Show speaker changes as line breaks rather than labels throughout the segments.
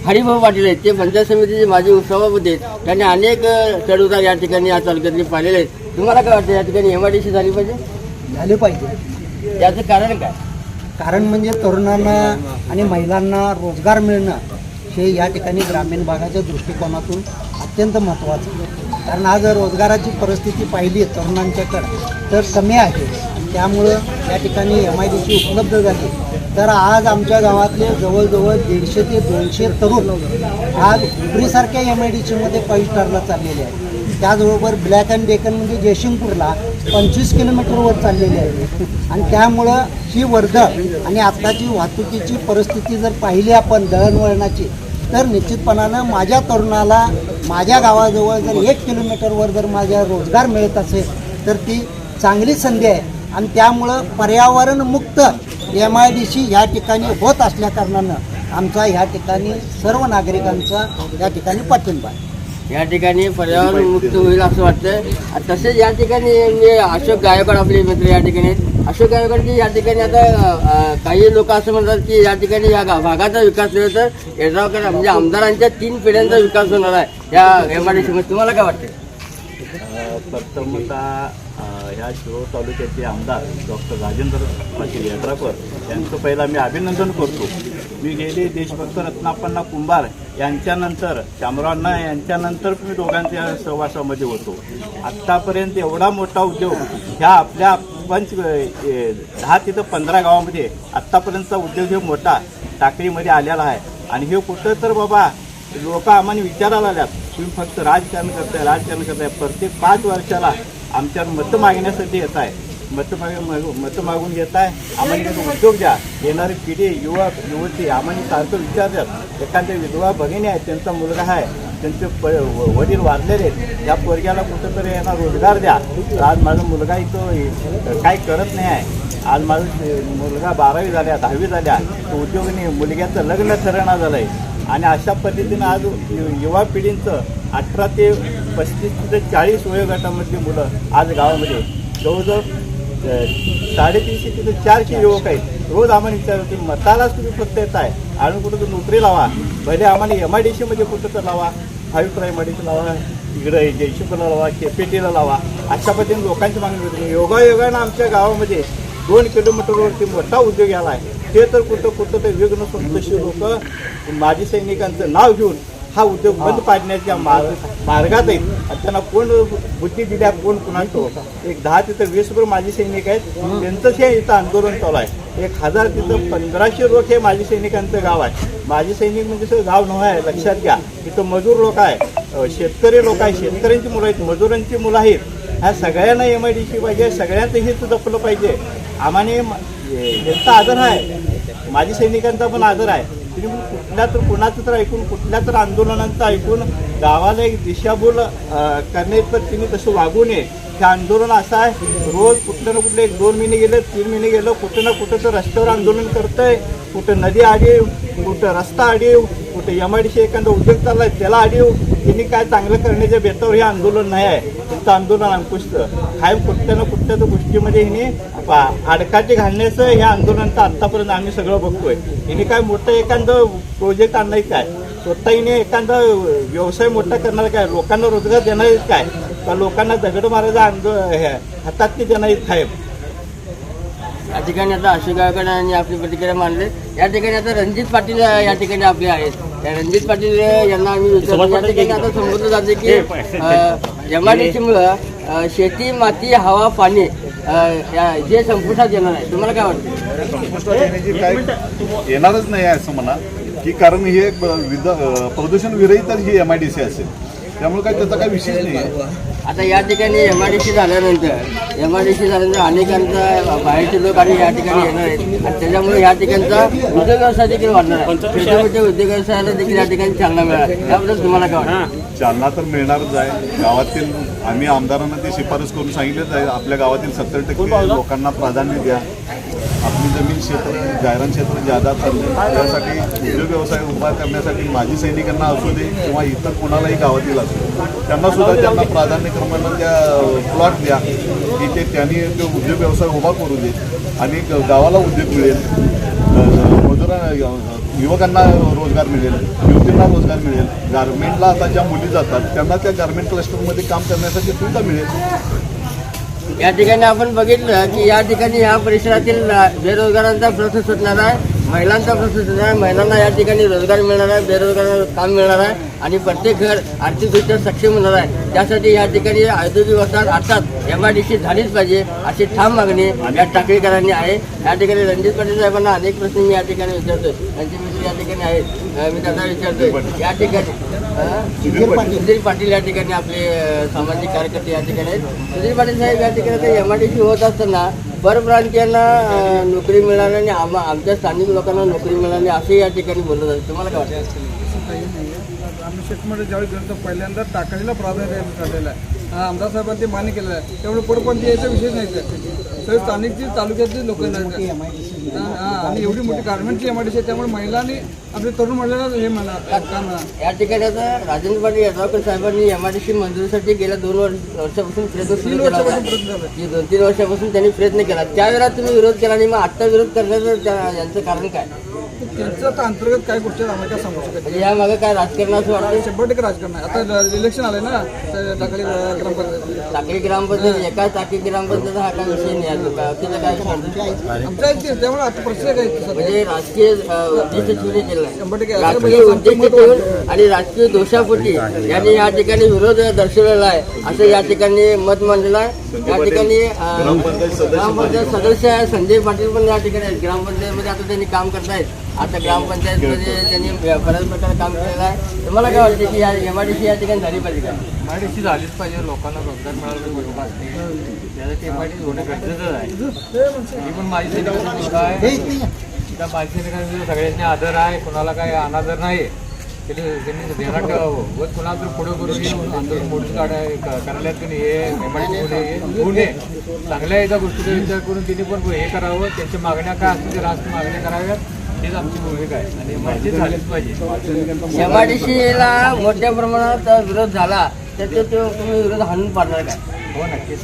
हरिभाऊ पाटील आहेत, ते पंचायत समितीचे माजी सभापती आहेत. त्यांनी अनेक चढउतार या ठिकाणी या तालुक्यातले पाहिलेले आहेत. तुम्हाला काय वाटतं या ठिकाणी MIDC झाली पाहिजे?
झाले पाहिजे.
त्याचं कारण काय?
कारण म्हणजे तरुणांना आणि महिलांना रोजगार मिळणं हे या ठिकाणी ग्रामीण भागाच्या दृष्टिकोनातून अत्यंत महत्त्वाचं आहे. कारण आज रोजगाराची परिस्थिती पाहिली तरुणांच्याकडं तर कमी आहे. त्यामुळं या ठिकाणी MIDC उपलब्ध झाली तर आज आमच्या गावातले जवळजवळ 150 ते 200 तरुण आज हुपरीसारख्या MIDCमध्ये पवित्रला चाललेले आहेत. त्याचबरोबर ब्लॅक अँड डेकन म्हणजे जयसिंगपूरला 25 किलोमीटरवर चाललेले आहे. आणि त्यामुळं ही वर्दळ आणि आत्ताची वाहतुकीची परिस्थिती जर पाहिली आपण दळणवळणाची तर निश्चितपणानं माझ्या तरुणाला माझ्या गावाजवळ जर 1 किलोमीटरवर जर माझ्या रोजगार मिळत असेल तर ती चांगली संधी आहे. आणि त्यामुळं पर्यावरणमुक्त MIDC ह्या ठिकाणी होत असल्याकारणानं आमचा ह्या ठिकाणी सर्व नागरिकांचा या ठिकाणी पाठिंबा आहे.
या ठिकाणी पर्यावरण मुक्त होईल असं वाटतं. तसेच या ठिकाणी मी अशोक गायकवाड आपले मित्र या ठिकाणी आहेत. अशोक गायकवाडची या ठिकाणी आता काही लोक असं म्हणतात की या ठिकाणी या भागाचा विकास झाला तर येड्रावकर म्हणजे आमदारांच्या 3 पिढ्यांचा विकास होणार आहे या MIDC मध्ये. तुम्हाला काय वाटतं?
प्रथमतः ह्या शिरोळ तालुक्याचे आमदार डॉक्टर राजेंद्र पाटील येड्रावकर यांचं पहिला मी अभिनंदन करतो. मी गेले देशभक्त रत्नाप्पा कुंभार यांच्यानंतर शामरावअण्णा यांच्यानंतर मी दोघांच्या सहवासामध्ये होतो. आत्तापर्यंत एवढा मोठा उद्योग ह्या आपल्या 10 ते 15 गावामध्ये आत्तापर्यंतचा उद्योग हे मोठा टाकळीमध्ये आलेला आहे. आणि हे कुठं तर बाबा लोक आम्हाला विचारायला आल्यात तुम्ही फक्त राजकारण करताय. प्रत्येक 5 वर्षाला आमच्या मतं मागण्यासाठी येत आहे. मतं मागून येत आहे. आम्हाला उद्योग द्या. येणारी पिढी युवक युवती आम्हाला सारखं विचारतात. एखाद्या विधवा भगिनी आहेत त्यांचा मुलगा आहे त्यांचे वडील वारलेले आहेत त्या पोरग्याला कुठंतरी यांना रोजगार द्या. आज माझा मुलगा इथं काही करत नाही आहे. आज माझा मुलगा 12वी झाल्या 10वी झाल्या तो उद्योगाने मुलग्याचं लग्न ठरवणं झालं आहे. आणि अशा पद्धतीनं आज युवा पिढींचं 18 ते 35 ते 40 वयोगटामधली मुलं आज गावामध्ये जवळजवळ 350 ते 400 युवक आहेत. रोज आम्हाला विचारतो मतालाच तुम्ही फक्त येत आहे आणि कुठं तर नोकरी लावा. भले आम्हाला MIDC मध्ये कुठं तर लावा. 5 MIDC लावा. इकडं जयशिंगपूरला लावा. KPTला लावा. अशा पद्धतीने लोकांची मागणी होती. योगायोगानं आमच्या गावामध्ये 2 किलोमीटरवरती मोठा उद्योग आला आहे. ते तर कुठं तर विघ्न संतोषी लोक माजी सैनिकांचं नाव घेऊन हा उद्योग बंद पाडण्याच्या मार्गात आहेत. आणि त्यांना कोण बुद्धी दिल्या कोण कुणाला एक 10 ते 20 माजी सैनिक आहेत. त्यांचंच हे इथं आंदोलन चालू आहे. 1000 ते 1500 लोक हे माजी सैनिकांचं गाव आहे. माजी सैनिक म्हणजे सगळं गाव नव्हे आहे लक्षात घ्या. इथं मजूर लोक आहे शेतकरी लोक आहे शेतकऱ्यांची मुलं आहेत मजुरांची मुलं आहेत. ह्या सगळ्यांना MIDC पाहिजे. सगळ्यांचं हित जपलं पाहिजे. आम्हाने यांचा आदर आहे माजी सैनिकांचा पण आदर आहे. तुम्ही कुठल्या तर कुणाचं तर ऐकून कुठल्या तर आंदोलनांचं ऐकून गावाला एक दिशाभूल करण्याचं तिने तसं वागू नये. हे आंदोलन असं आहे रोज कुठलं ना कुठलं 1-2 महिने गेलं 3 महिने गेलं कुठं ना कुठं तर रस्त्यावर आंदोलन करतंय. कुठं नदी आडीव कुठं रस्ता आडीव कुठं MIDC एखादा उद्योग चाललाय त्याला आडीव. त्यांनी काय चांगलं करण्याच्या बेतावर हे आंदोलन नाही आहे. त्यांचं आंदोलन अंकुशतं कायम कुठल्या ना कुठल्या तर गोष्टीमध्ये हिने आडकाठी घालण्याचं हे आंदोलनाचं आत्तापर्यंत आम्ही सगळं बघतोय. हिने काय मोठं एखादं प्रोजेक्ट आणायचं काय स्वतः हिने एखादा व्यवसाय मोठा करणार काय लोकांना रोजगार देणार आहेत काय का लोकांना दगड मारायचा हातात ते देणार आहेत काय.
या ठिकाणी आता अशोक गायकवाड यांनी आपली प्रतिक्रिया मांडली. या ठिकाणी आता रणजित पाटील या ठिकाणी आपले आहेत. त्या रणजित पाटील यांना आम्ही विचारतो. या ठिकाणी आता समजलं जाते की MIDC मुळे शेती माती हवा पाणी जे संपुष्टात येणार आहे. तुम्हाला काय वाटतं?
संपुष्टात येण्याची काय येणारच नाही आहे असं म्हणा की कारण हे प्रदूषण विरहित ही MIDC असेल. त्यामुळे काय त्याचा काही विशेष नाही आहे.
आता या ठिकाणी MIDC झाल्यानंतर अनेकांचा बाहेरचे लोक आणि या ठिकाणी येणार आहेत. आणि त्याच्यामुळे या ठिकाणचा उद्योग व्यवसाय देखील वाढणार आहे. छोटे उद्योग व्यवसायाला देखील या ठिकाणी चालना मिळणार. त्याबद्दल तुम्हाला काय वाटतं?
चालना तर मिळणारच आहे. गावातील आम्ही आमदारांना ती शिफारस करून सांगितलेच आहे आपल्या गावातील 70% लोकांना प्राधान्य द्या. आपली जमीन क्षेत्र गायरान क्षेत्र जादा चालले त्यासाठी उद्योग व्यवसाय उभा करण्यासाठी माजी सैनिकांना असू दे किंवा इतर कोणालाही गावातील असू त्यांना सुद्धा त्यांना प्राधान्य क्रमांक त्या प्लॉट द्या की त्यांनी तो उद्योग व्यवसाय उभा करू दे आणि गावाला उद्योग मिळेल. युवकांना रोजगार मिळेल, युवतींना रोजगार मिळेल. गारमेंटला आता ज्या मुली जातात त्यांना त्या गारमेंट क्लस्टरमध्ये काम करण्यासाठी सुविधा मिळेल.
या ठिकाणी आपण बघितलं की या ठिकाणी ह्या परिसरातील बेरोजगारांचा प्रश्न सुटणार आहे, महिलांचा प्रश्न सुटणार आहे. महिलांना या ठिकाणी रोजगार मिळणार आहे, बेरोजगारांना काम मिळणार आहे आणि प्रत्येक घर आर्थिकदृष्ट्या सक्षम होणार आहे. त्यासाठी या ठिकाणी औद्योगिक वसाहत अर्थात MIDC झालीच पाहिजे अशी ठाम मागणी या टाकळीकरांनी आहे. या ठिकाणी रणजित पाटील साहेबांना अनेक प्रश्न मी या ठिकाणी विचारतोय. त्यांचे मित्र या ठिकाणी आहेत, मी त्यांना विचारतोय. या ठिकाणी सुधीर पाटील या ठिकाणी आपले सामाजिक कार्यकर्ते या ठिकाणी आहेत. सुधीर पाटील साहेब या ठिकाणी MIDC होत असताना परप्रांतीयांना नोकरी मिळाली आणि आमच्या स्थानिक लोकांना नोकरी मिळाली असे या ठिकाणी बोलत जाते. तुम्हाला काय वाटतं?
आम्ही शेतमध्ये ज्यावेळी गेलो तर पहिल्यांदा टाकळीला प्राधान्य काढलेलं आहे. आमदार साहेबांनी ते मान्य केलेलं आहे. त्यामुळे परप्रांतीय याचा विषय नाही सर, तालुक्याची तालुक्यातली लोक नाही आणि एवढी मोठी गारमेंटची MIDC आहे. त्यामुळे महिलांनी आपले तरुण महिलांना हे काम
या ठिकाणी आता राजेंद्र पाटील यड्रावकर साहेबांनी MIDC मंजुरीसाठी गेल्या 2 वर्षापासून प्रयत्न सुरू केला होता. 2-3 वर्षापासून त्यांनी प्रयत्न केला. त्यावेळेला तुम्ही विरोध केला आणि मग आत्ता विरोध करण्याचं यांचं कारण काय?
त्यांचं आता अंतर्गत काय गोष्टी आम्हाला काय सांगू शकत
म्हणजे यामागे काय राजकारण असं वाटतं?
100% राजकारण आहे. आता इलेक्शन आलंय ना टाकळी ग्रामपंचायत,
टाकळी ग्रामपंचायत एका टाकी ग्रामपंचायत हा काय विषय नाही आहे. तिथं काय
आमच्या इथे त्यामुळे आता प्रश्न काय
म्हणजे राजकीय उद्देश ठेवून केलं आहे.
100%
राजकीय उद्देश ठेवून आणि राजकीय दोषापोटी यांनी या ठिकाणी विरोध दर्शवलेला आहे असं या ठिकाणी मत मांडलेलं आहे. या ठिकाणी ग्रामपंचायत सदस्य आहे संजय पाटील पण या ठिकाणी आहेत. ग्रामपंचायतमध्ये आता त्यांनी काम करतायत. आता ग्रामपंचायतमध्ये त्यांनी बऱ्याच प्रकारे काम केलेलं आहे. तुम्हाला काय वाटतं की या MIDC या ठिकाणी झाली पाहिजे का?
MIDC झालीच पाहिजे. लोकांना रोजगार मिळाला बरोबर असते. त्यासाठी MIDC होणं गरजेचं आहे. ही पण माझी सैनिकांची आहे. त्या माझी सैनिकांचा सगळ्यांनी आदर आहे, कोणाला काय अनादर नाही. त्यांनी ध्यानात ठेवावं व कुणाला तर पुढं करून आंदोलन मोठी करायला हे MIDC होऊ नये. चांगल्या एका गोष्टीचा विचार करून त्यांनी पण हे करावं. त्यांच्या मागण्या काय असतील ते राष्ट्र मागण्या कराव्यात. हेच आमची भूमिका आहे आणि MIDC झालीच पाहिजे.
MIDCला मोठ्या प्रमाणात विरोध झाला तर तो तुम्ही विरोध हाणून पाडणार काय?
हो नक्कीच.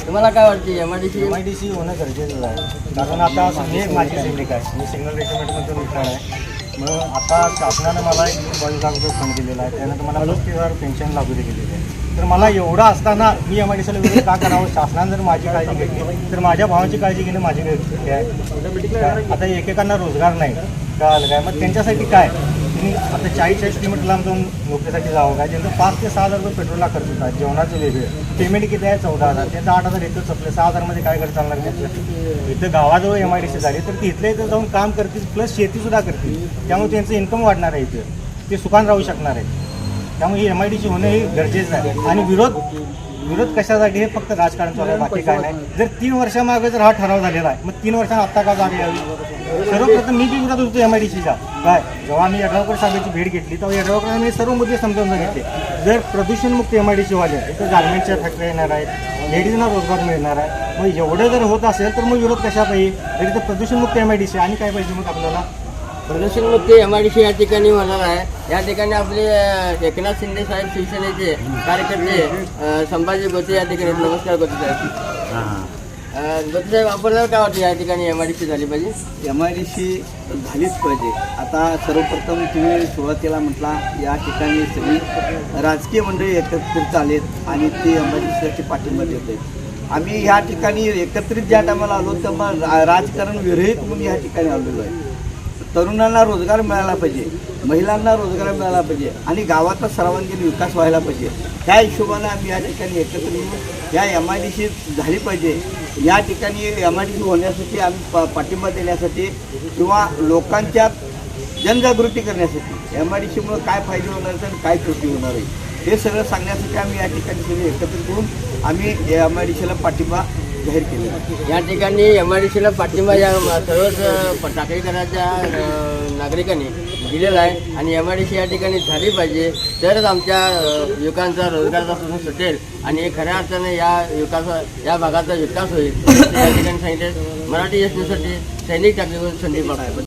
तुम्हाला काय वाटते
MIDC होणं गरजेचं आहे. कारण आता मी माझी सैनिक आहे, मी सिग्नल रेजिमेंटमधून रिटायर आहे. मग आता शासनानं मला 22 लाख रुपये फंड दिलेला आहे. त्यानंतर मला 35,000 पेन्शन लागू केलेली आहे. तर मला एवढं असताना मी MIDCला विरोध का करावं? शासनानं जर माझी काळजी घेतली तर माझ्या भावाची काळजी घेणं माझी गरजेची आहे. आता एकेकांना रोजगार नाही कळालं काय, मग त्यांच्यासाठी काय? तुम्ही आता 40-40 किलोमीटर लांब जाऊन नोकरीसाठी जावं काय? ज्यांचं 5 ते 6 हजार रुपये पेट्रोलला खर्च होतात, जेवणाचं वेगळं, पेमेंट किती आहे? 14,000. त्यांचं 8,000 इथं संपलं. 6,000मध्ये काय खर्च चालणार त्याचं? इथं गावाजवळ MIDC झाली तर ती इथल्या इथं जाऊन काम करतील, प्लस शेतीसुद्धा करतील. त्यामुळे त्यांचं इन्कम वाढणार आहे, इथं ते सुखान राहू शकणार आहे. त्यामुळे ही MIDC होणं हे गरजेचं आहे. आणि विरोध कशासाठी? हे फक्त राजकारण चालू आहे, बाकी काय नाही. जर 3 वर्षामागे जर हा ठराव झालेला आहे, मग 3 वर्षांना आत्ता का जागा यावी? सर्वप्रथम मी बी विरोध होतो MIDCचा. काय जेव्हा मी यड्रावकर साहेबांची भेट घेतली तेव्हा यड्रावकरांनी सर्व मुद्दे समजावून सांगितले. जर प्रदूषणमुक्त MIDC व्हाले तर गारमेंटच्या फॅक्टरी येणार आहेत, लेडीजना रोजगार मिळणार आहे. मग एवढं जर होत असेल तर मग विरोध कशा पाहिजे? तरी तर प्रदूषणमुक्त MIDC आणि काय पाहिजे मग आपल्याला?
प्रदूषणमुक्त MIDC या ठिकाणी होणार आहे. या ठिकाणी आपले एकनाथ शिंदे साहेब शिवसेनेचे कार्यकर्ते संभाजी गोते या ठिकाणी. नमस्कार गोते साहेब. गोते साहेब आपल्याला काय वाटतं या ठिकाणी MIDC झाली पाहिजे?
MIDC झालीच पाहिजे. आता सर्वप्रथम तुम्ही सुरुवातीला म्हटला या ठिकाणी सगळी राजकीय मंडळी एकत्रित आलेत आणि ते MIDCसाठी पाठिंबा देत आहेत. आम्ही ह्या ठिकाणी एकत्रित ज्या टायमाला आलो तेव्हा राजकारण विरहित म्हणून या ठिकाणी आलेलो आहे. तरुणांना रोजगार मिळाला पाहिजे, महिलांना रोजगार मिळाला पाहिजे आणि गावाचा सर्वांगीण विकास व्हायला पाहिजे. त्या हिशोबाने आम्ही या ठिकाणी एकत्र येऊन या MIDC झाली पाहिजे. या ठिकाणी MIDC होण्यासाठी आम्ही पाठिंबा देण्यासाठी किंवा लोकांच्या जनजागृती करण्यासाठी MIDCमुळे काय फायदे होणार आहेत आणि काय त्रुटी होणार आहे हे सगळं सांगण्यासाठी आम्ही या ठिकाणी सगळे एकत्रित होऊन आम्ही MIDCला पाठिंबा जाहीर केलेला.
या ठिकाणी MIDCला पाठिंबा या सर्वच टाकळीकरांच्या नागरिकांनी दिलेला आहे आणि MIDC या ठिकाणी झाली पाहिजे तरच आमच्या युवकांचा रोजगाराचा प्रश्न सुटेल आणि खऱ्या अर्थाने या भागाचा विकास होईल या ठिकाणी सांगितले. मराठी एसटीसाठी सैनिक टाकळीवर संदीप पाटील.